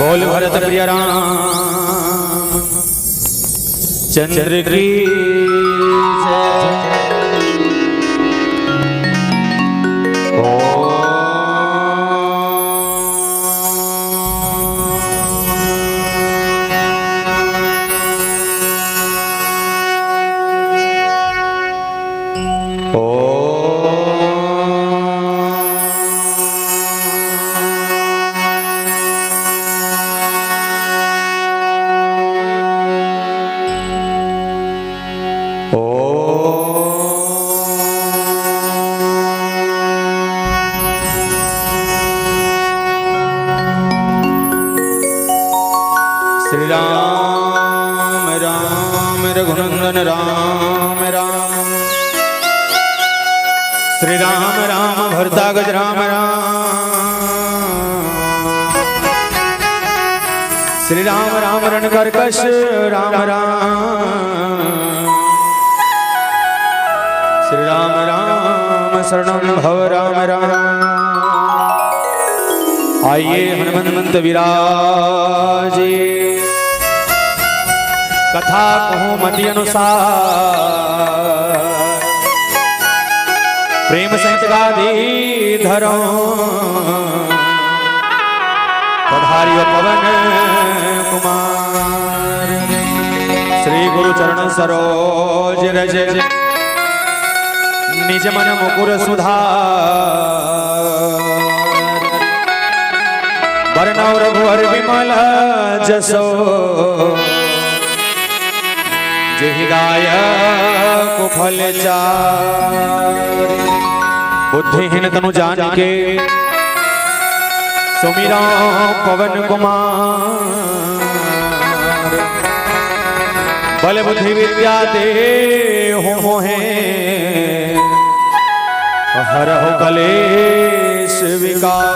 बोल भरत प्रिय राम चंद्र की जय। श्री राम राम रघुनंदन राम राम श्री राम राम भरतागज राम राम श्री राम राम रणकर्कश राम राम श्री राम राम शरणं भव राम राम। आइए हनुमंत विराजे कथा कहूँ मति अनुसार प्रेम सहित गादी धरो पधारियो पवन कुमार। श्री गुरु चरण सरोज रज निज मन मुकुर सुधार बरनौ रघुवर विमल जसो जेहि गायक फल चारि। बुद्धिहीन तनु जानिके सुमिरो पवन कुमार। बल बुद्धि विद्या देहु मोहे हरहु कलेश विकार।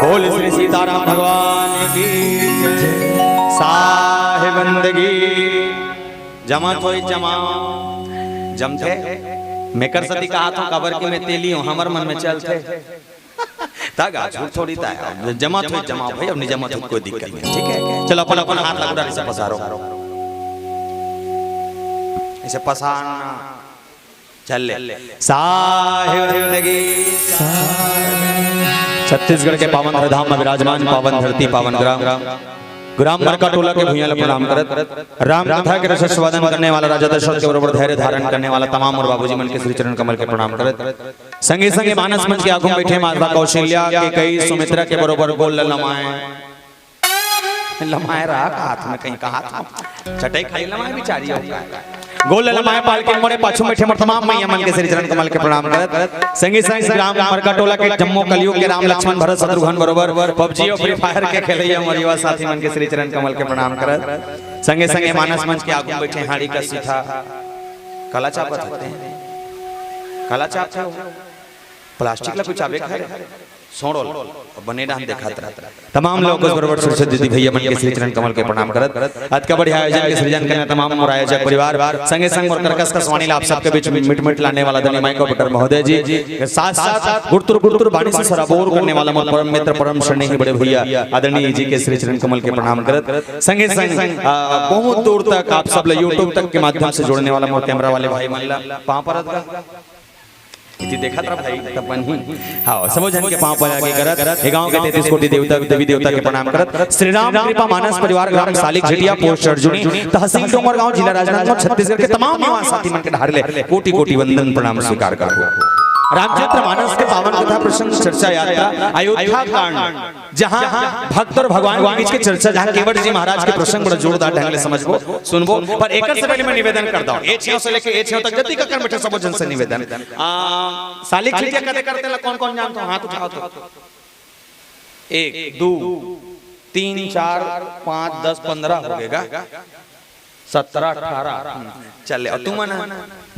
बोल श्री सीताराम भगवान की जय। साहे बंदगी जमा थोई जमा जमथे मैं कर सदी का हाथों कबर के में तेली हूं हमर मन में चलथे तागा झूठ थोड़ी ता जमा थोई जमा भाई अब नहीं जमा तो कोई दिक्कत नहीं। ठीक है चलो अपन अपन हाथ लगा ऐसे पसारो ऐसे पसारना चल ले। साहे बंदगी छत्तीसगढ़ के पावन धाम में विराजमान पावन धरती पावन ग्राम ग्राम मरका टोला के भूया प्रणाम करत राम कथा के रस स्वादन करने वाला राजा दशरथ के बरोबर धैर्य धारण करने वाला तमाम और बाबूजी मन के श्री चरण कमल के प्रणाम करत संगे संगे मानस मंच के आगू बैठे माता कौशल्या के कई सुमित्रा के बरोबर गोल लमाए रहा हाथ में कहीं का हाथ चटाई खाई लमाए बिचारी गोल लमाए पाल के मोरे पाछू बैठे तमाम मैया मन के श्री चरण कमल के प्रणाम करत संगे संगे ग्राम मरका टोला के जम्मू कलियुग के राम लक्ष्मण भरत शत्रुघ्न बरोबर पबजी और फ्री फायर के खेलैया मरिया साथी मन के श्री चरण कमल के प्रणाम करत संगे संगे मानस मंच के आगू बैठे हाड़ी का सीधा कला चापत होते हैं कला चाप प्लास्टिक ला कुछ आवे खा सोड़ोल बने डांस दिखाता रहता तमाम लोग उस बरोबर सुरक्षित दीदी भैया मन के श्री चरण कमल के प्रणाम करत आज का बढ़िया आयोजन के सृजन करने तमाम और आयोजक परिवार संगे संग और कर्कश का स्वाणी लाभ सबके बीच मिट मिट लाने वाला धनी माइको बटर महोदय जी साथ साथ गुरतुर बाणी से सराबोर करने वाला मोर परम मित्र परम स्नेही बड़े भैया आदरणीय जी के श्री चरण कमल के प्रणाम करत संगे संग बहुत दूर तक आप सब यूट्यूब तक के माध्यम से जोड़ने वाला मोर कैमरा वाले भाई मल्ला पांव परत इति देखा था भाई तपन ही हां सब जन के पांव पर आगे करत हे गांव के 33 कोटि देवता देवी देवता के प्रणाम करत श्री राम कृपा मानस परिवार ग्राम सालिक झटिया पोस्ट अर्जुनी तहसील डोंगरगांव जिला राजनांदगांव छत्तीसगढ़ के तमाम निवासी साथी मन के ढार ले कोटि कोटि वंदन प्रणाम स्वीकार करो। रामचरित्र मानस के पावन कथा प्रसंग चर्चा यात्रा अयोध्या कांड जहां भक्त और भगवान के बीच की चर्चा जहां केवट जी महाराज के प्रसंग बड़ा जोरदार ढंग से समझबो सुनबो पर एक से पहले मैं निवेदन करता हूं ए छेव से लेके ए छेव तक जति कर बैठे सब जन से निवेदन सालिक खिलिया कदे करते ला कौन कौन जानते हो हाथ उठाओ तो 1 2 3 4 5 10 15 हो गएगा 17-18 चले और तुम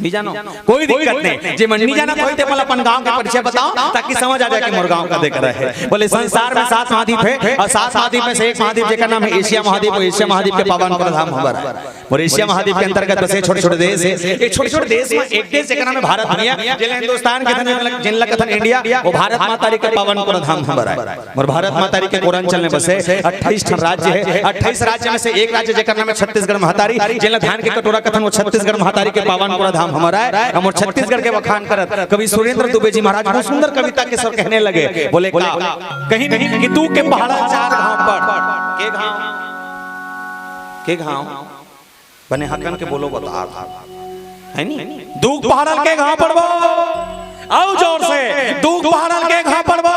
नहीं जानो कोई दिक्कत नहीं जे मन नहीं जाना कोई ते अपन गांव का परिचय बताओ ताकि समझ आ जाए कि मोर गांव का देख रहे हैं। बोले संसार में 7 महाद्वीप है और 7 महाद्वीप में से एक महाद्वीप जेका नाम है एशिया महाद्वीप। और एशिया महाद्वीप के पावन प्रधान हमारा और एशिया महाद्वीप के अंतर्गत बसे छोटे-छोटे देश है। एक छोटे-छोटे देश में एक देश जेका नाम है भारत दुनिया जिला हिंदुस्तान के धन जिला कथन इंडिया वो भारत माता के पावन प्रधान हमारा और भारत माता के पूर्वांचल में बसे 28 राज्य है। 28 राज्य में से एक राज्य जेका नाम है छत्तीसगढ़ महतारी जिला धान के कटोरा कथन वो छत्तीसगढ़ महतारी के पावन प्रधान हमारा है। हम और छत्तीसगढ़ के बखान करत कवि सुरेंद्र दुबे जी महाराज बहुत सुंदर कविता के सर कहने लगे। बोले कहीं नहीं कि तू के पहाड़ा 4 घाव पर के घाव बने हकन के बोलो बता है नहीं दूध पहाड़ल के घाव पड़बो आओ जोर से दूध पहाड़ल के घाव पड़बो।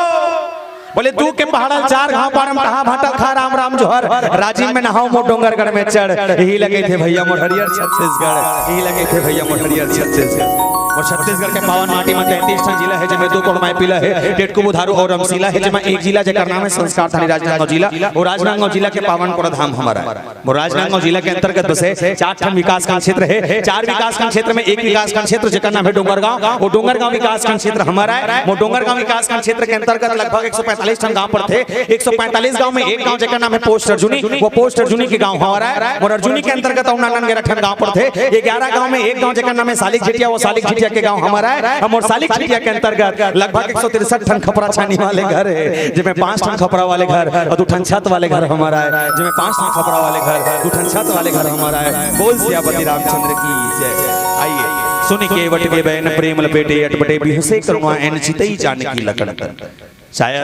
बोले दू के पहाड़ल 4 घाव पारम कहा भाटल खा राम राम जोहर राजीव में नहाओ मो डोंगरगढ़ में चढ़ यही लगे थे भैया मोहरियर छत्तीसगढ़ यही लगे थे भैया मोहरियर छत्तीसगढ़। और छत्तीसगढ़ के पावन माटी में 33 ठन जिला है जिसमें 2 कोड़माई पिला है टेटको बुधारू और रमसीला है जिसमें एक जिला जेकर नाम है संस्कार थानी राजनांदगांव जिला और राजनांदगांव जिला के पावन प्रधान हमारा वो राजनांदगांव जिला के अंतर्गत बसे 4 ठन विकासखंड क्षेत्र है। 4 विकासखंड क्षेत्र में एक विकासखंड क्षेत्र जेकर नाम है डोंगरगांव। वो डोंगरगांव विकासखंड क्षेत्र हमारा है। वो डोंगरगांव विकासखंड क्षेत्र के अंतर्गत लगभग 145 ठन गांव पर थे। 145 गांव में एक गांव जेकर नाम है पोस्ट अर्जुनी वो पोस्ट अर्जुनी के गांव हमारा है। और अर्जुनी के अंतर्गत 99 ठन गांव पर थे। 11 गांव में एक गांव जेकर नाम है सालिक झिटिया वो सालिक झिटिया के गांव हमारा है। हम और सालिक झिटिया के अंतर्गत लगभग 163 ठन खपरा छानी वाले घर है जिसमें 5 ठन खपरा वाले घर और 2 ठन छत वाले घर हमारा है जिसमें 5 ठन खपरा वाले घर 2 ठन छत वाले घर हमारा है। बोल सियापति रामचंद्र की जय। आइए सुनी के वटके बैन प्रेम लपेटे अटपटे बिहसे करुणा एन चितई जानकी लखन। शायद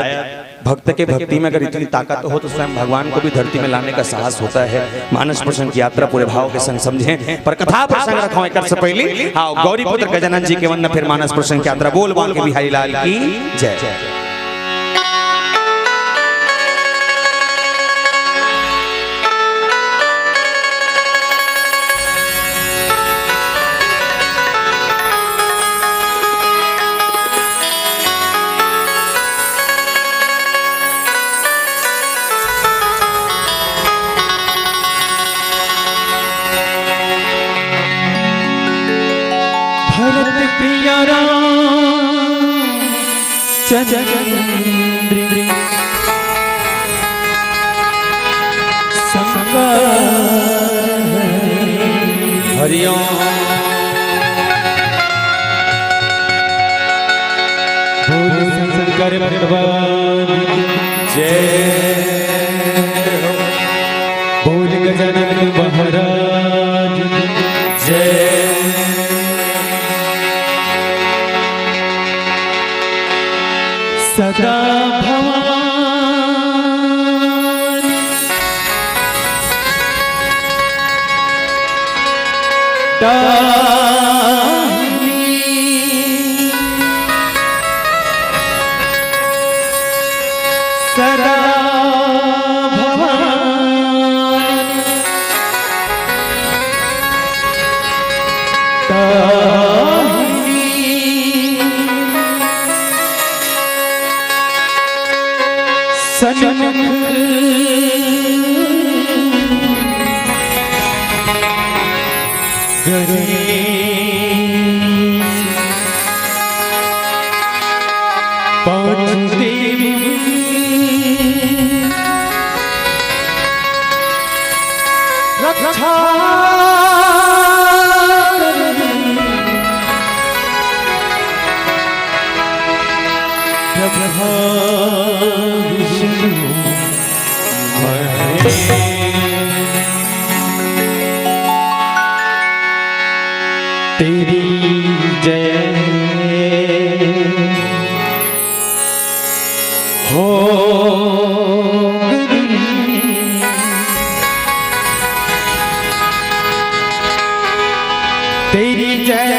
भक्त के भक्ति में अगर इतनी ताकत हो तो स्वयं भगवान को भी धरती में लाने का साहस होता है। मानस प्रसंग की यात्रा पूरे भाव के संग समझें पर कथा प्रसंग रखो एक से पहले हाँ गौरी पुत्र गजानन जी के वंदना फिर मानस प्रसंग की यात्रा बोल बोल के बिहारी लाल की जय। भरत प्रिया राम चंद्र संकर हरिओम बोल शंकर भगवान जय बोल गजानन महाराज जय। सदा भवानी सदा सनमुख गणेश 5 देवी रक्षा ब्रह्मा विष्णु महेश तेरी जय हो तेरी जय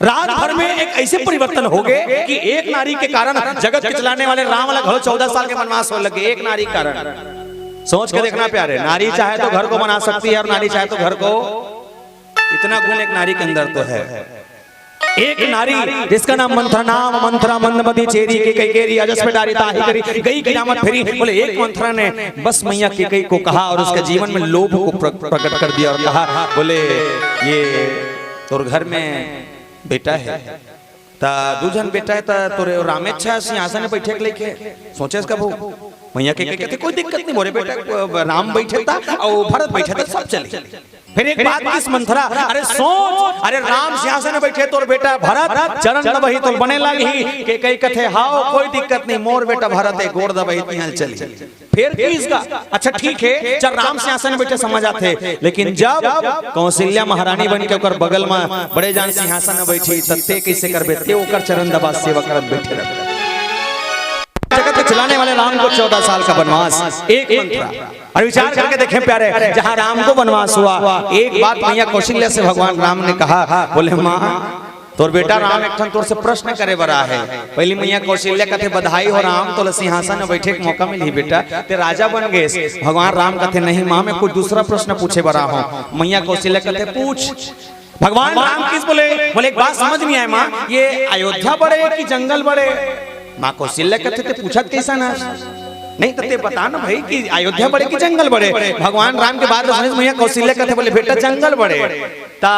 रात भर में एक ऐसे परिवर्तन हो गए कि एक नारी के कारण जगत के चलाने वाले राम वाला घर 14 साल के वनवास हो लगे, एक नारी के कारण। सोच के देखना प्यारे, नारी चाहे तो घर को बना सकती है और नारी चाहे तो घर को, इतना गुण एक नारी के अंदर तो है। एक नारी जिसका नाम मंथरा, नाम मंथरा मंदमती चेरी के कई केरी अजस पे डारी ताही करी गई कियामत फेरी। बोले एक मंथरा ने बस मैया के कई को कहा और उसके जीवन में लोभ को प्रकट कर दिया और कहा, बोले ये तोर घर में बेटा है ता दूजन बेटा है ता तोरे रामेच्छा सिंहासन में बैठे के लेके सोचे इसका वो मैया के कहते कोई दिक्कत नहीं, मोरे बेटा राम बैठे था और भरत बैठे था, सब चले। फिर एक बात किस मंथरा, अरे सोच, अरे राम सिंहासन में बैठे तोर बेटा भरत चरण दबही तो बने लगी के कई कथे हाओ कोई दिक्कत नहीं, मोर बेटा भरत है गोड़ दबही तिहल चली। फिर की इसका अच्छा ठीक है, जब राम सिंहासन में बैठे समझ आते, लेकिन जब कौशल्या महारानी बन के ओकर बगल में बड़े जान सिंहासन में बैठी तत्ते कैसे करबे ते ओकर चरण दबा सेवा करत बैठे रहे। जगत को चलाने वाले राम को 14 साल का वनवास, एक मंत्रा। और विचार करके देखें प्यारे, जहां राम को वनवास हुआ, एक बात मैया कौशल्या से भगवान राम ने कहा, बोले माँ तोर बेटा राम एक तोर से प्रश्न करे बरा है। पहली मैया कौशल्या कहते बधाई हो राम, तो सिंहासन में बैठे के मौका मिली बेटा, ते राजा बन गए। भगवान राम कहते नहीं माँ मैं कुछ दूसरा प्रश्न पूछे बरा हूँ। मैया कौशल्या कहते पूछ। भगवान राम किस बोले, बोले एक बात समझ नहीं आए माँ, ये अयोध्या बड़े कि जंगल बड़े? माँ कौशल्या कहते थे पूछत कैसा ना, नहीं तो ते बता ना भाई कि अयोध्या बड़े कि जंगल बड़े? भगवान राम के बाद मैया कौशल्या कहते बोले बेटा जंगल बड़े। ता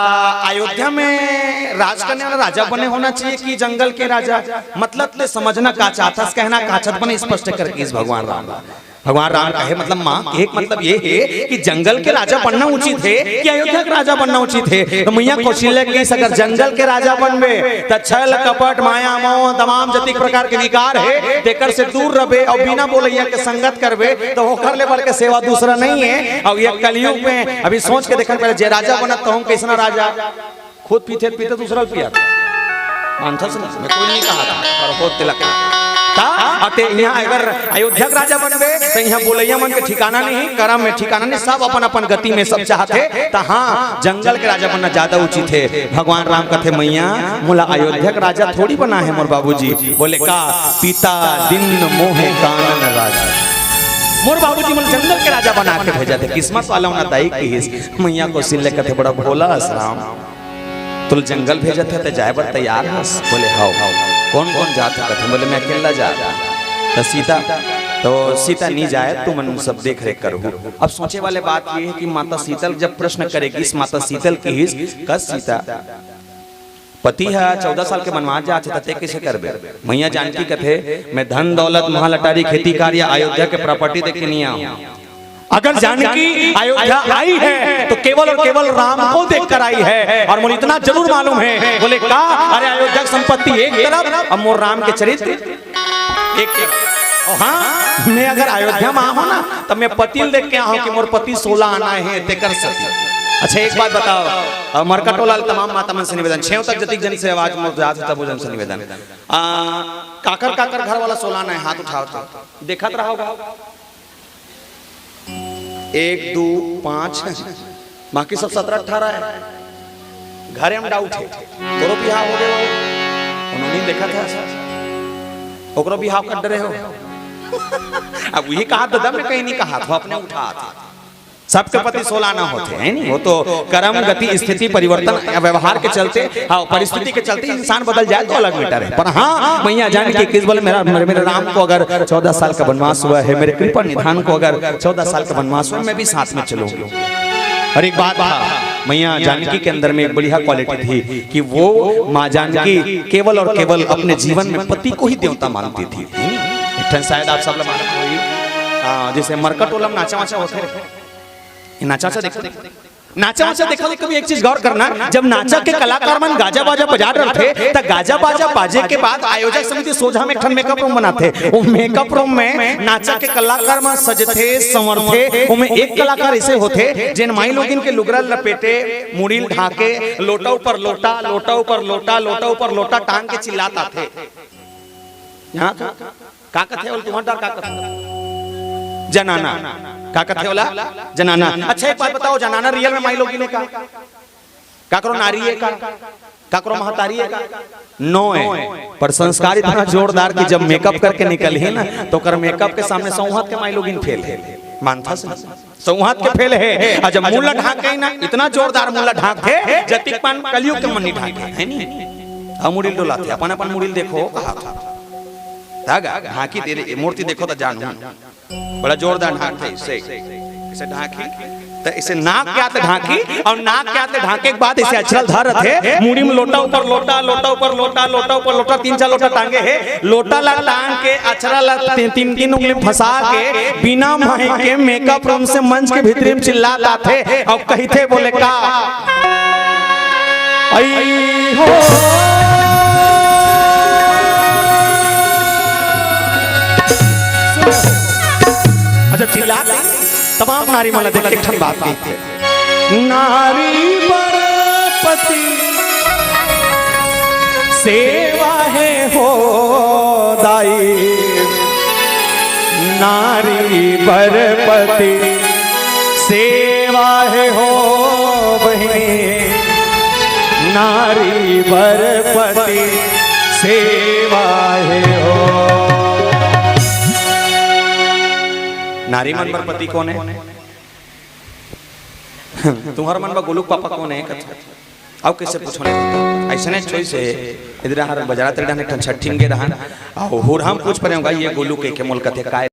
अयोध्या में राज करने वाला राजा बने होना चाहिए कि जंगल के राजा? मतलब ले समझना का चाहता, कहना काचत बने स्पष्ट करके इस भगवान राम कहे मतलब माँ एक मतलब ये है कि जंगल के राजा बनना उचित है कि अयोध्या के राजा बनना उचित है? तो मैया कौशल्या की अगर जंगल के राजा बनबे तो छल कपट माया मोह तमाम जतिक प्रकार के विकार है देकर से दूर रहे और बिना बोलैया के संगत करबे तो होकर ले बढ़ के सेवा दूसरा नहीं है। और ये कलयुग में अभी सोच के देखा पहले जे राजा बनत तो हम कैसा राजा खुद पीते पीते दूसरा पिया मानता मैं कोई नहीं कहा था पर हो तिलक यहाँ अगर अयोध्या का राजा बनबे तो यहाँ बोलैया मन के ठिकाना नहीं, कर्म में ठिकाना नहीं, सब अपन अपन गति में सब चाहते। तो हाँ जंगल के राजा बनना ज्यादा उचित है। भगवान राम कहते मैया मोला अयोध्या का राजा थोड़ी बना है मोर बाबूजी। बोले का पिता दिन मोहे कानन राजा, मोर बाबूजी मन जंगल के राजा बना के भेजा थे, किस्मत वाला होना दाई की। मैया कौशल्या कहते बड़ा भोला राम, तुल जंगल भेजा थे तो जाए बर तैयार हस? बोले हाउ कौन कौन जाता कहते? बोले मैं अकेला जा तो सीता नहीं जाए तो मन सब देख रेख करूँ। अब सोचे वाले बात ये है कि माता सीतल जब प्रश्न करेगी इस माता सीतल की कस सीता पति है 14 साल के वनवास जाते कैसे करबे? मैया जानकी कहते मैं धन दौलत महल अटारी खेती कार्य अयोध्या के प्रॉपर्टी देख के नहीं आऊँ। अगर जानकी अयोध्या आई है तो केवल और केवल राम को देखकर आई है और मुझे इतना जरूर मालूम है। बोले का अरे अयोध्या की संपत्ति एक तरफ और मोर राम के चरित्र एक तरफ। हाँ मैं अगर अयोध्या में आऊँ ना तब मैं पतिल देख के आऊँ कि मोर पति 16 आना है तेकर सती। अच्छा एक बात बताओ, मरकटोला तमाम माता मन से निवेदन 6 तक जतिक जन से आवाज तब जन से निवेदन काकर काकर घर वाला 16 आना है हाथ उठाओ तो देखत रहोगा 1 2 5 बाकी सब 17 18 है। घरे में डाउट है तोरो बिहाव हो गए उन्होंने देखा था ओकरो बिहाव कर रहे हो। अब वही कहा दादा मैं कहीं नहीं कहा था, अपने उठा था। सबके पति 16 ना होते हैं नहीं, वो तो कर्म गति स्थिति परिवर्तन व्यवहार के चलते हाँ परिस्थिति के चलते इंसान बदल जाए तो अलग मैटर है। पर हाँ मैया जान के किस बोले मेरे राम को अगर 14 साल का वनवास हुआ है, मेरे कृपा निधान को अगर 14 साल का वनवास हुआ मैं भी साथ में चलूंगी। और एक बात मैया जानकी के अंदर में एक बढ़िया क्वालिटी थी कि वो माँ जानकी केवल और केवल अपने जीवन में पति को ही देवता मानती थी। शायद आप सब लोग मालूम होगी जैसे मरकटोलम नाचा वाचा होते नाचा वाचा देखा कभी एक चीज गौर करना, जब नाचा के कलाकार मन गाजा बाजा बजा रहे थे तो गाजा बाजा बाजे के बाद आयोजक समिति सोझा में एक मेकअप रूम बनाते। वो मेकअप रूम में नाचा के कलाकार मन सजते संवरते। उनमें एक कलाकार ऐसे होते जिन माई लोग इनके लुगरा लपेटे मुड़ील ढाके लोटा ऊपर लोटा लोटा ऊपर लोटा लोटा ऊपर लोटा टांग के चिल्लाता थे। यहाँ का कथे तुम्हारा का कथे जनाना का कथे वाला जनाना। अच्छा एक बात बताओ जनाना रियल में माई लोगी ने का करो नारी है का काकरो महतारी है नो है पर संस्कार इतना जोरदार कि जब मेकअप करके निकल ही ना तो कर मेकअप के सामने सौहात के माई लोगिन फेल है मानता से सौहात के फेल है और जब मुल्ला ढाक ना इतना जोरदार मुल्ला ढाक थे जतिक पान कलियुग के मन नहीं ढाके है नी हम मुड़िल डोलाते अपन अपन मुड़िल देखो कहा था धागा ढाकी तेरे मूर्ति देखो तो जानू बड़ा जोरदार ढाक थे इसे ढाकी तो इसे नाक के आते ढाकी और नाक के आते ढाके के बाद इसे अचरल धर थे मुड़ी में लोटा ऊपर लोटा लोटा ऊपर लोटा लोटा ऊपर लोटा 3-4 लोटा टांगे है लोटा ला टांग के अचरल 3 उंगली फंसा के बिना माही के मेकअप रूम से मंच के भीतर में चिल्लाता थे और कही थे बोले का आई हो अच्छा चिल्लाते तमाम नारी मला देख एक ठन बात की थे नारी बरपति सेवा है हो दाई नारी बरपति सेवा है हो बहिनी नारी बरपति सेवा है हो नारी मन पर पति कौन है तुम्हारा मन में गोलू पापा कौन है अब कैसे पूछो नहीं ऐसे नहीं छोई से इधर हर बजारा तेरे छठिन गे रहा और हम पूछ पड़ेगा ये गोलू के मोल कथे काय